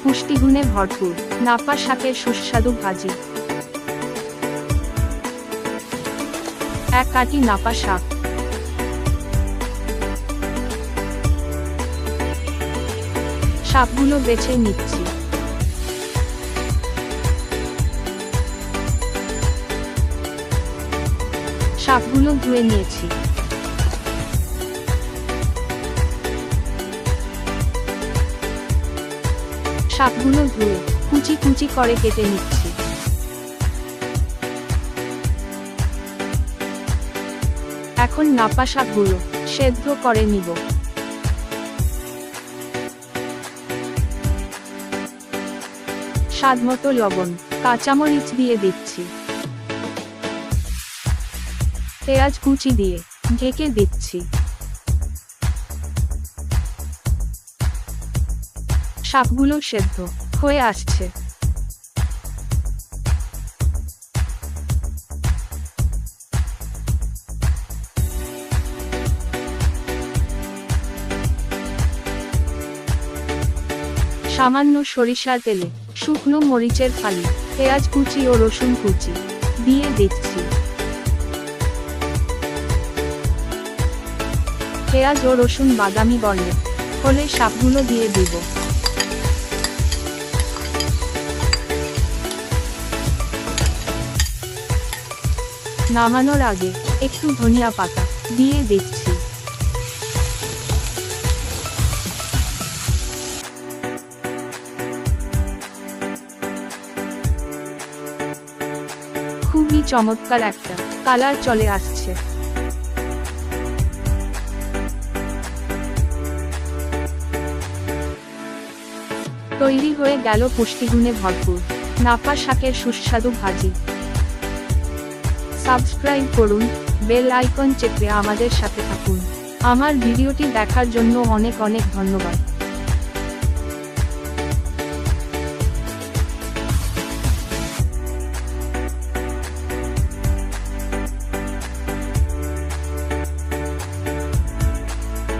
পুষ্টিগুণে ভরপুর নাপা শাকের সুস্বাদু ভাজি। এক আটি নাপা শাক। শাকগুলো বেছে নিচ্ছি। শাকগুলো ধুয়ে নিয়েছি। শাকগুলো ধুয়ে কুচি কুচি করে কেটে নিচ্ছি। এখন নাপা শাকগুলো সেদ্ধ করে নিব। স্বাদমতো লবণ, কাঁচামরিচ দিয়ে দিচ্ছি। পেঁয়াজ কুচি দিয়ে ঢেকে দিচ্ছি। শাকগুলো সেদ্ধ হয়ে আসছে। সামান্য সরিষার তেলে শুকনো মরিচের ফালি, পেঁয়াজ কুচি ও রসুন কুচি দিয়ে দিচ্ছি। পেঁয়াজ ও রসুন বাদামি বর্ণের হলে শাকগুলো দিয়ে দিব। নামানোর আগে একটু ধনিয়া পাতা দিয়ে দিচ্ছি। খুবই চমৎকার একটা কালার চলে আসছে। তৈরি হয়ে গেল পুষ্টিগুণে ভরপুর নাপা শাকের সুস্বাদু ভাজি। সাবস্ক্রাইব করুন, বেল আইকন চেপে আমাদের সাথে থাকুন। আমার ভিডিওটি দেখার জন্য অনেক অনেক ধন্যবাদ।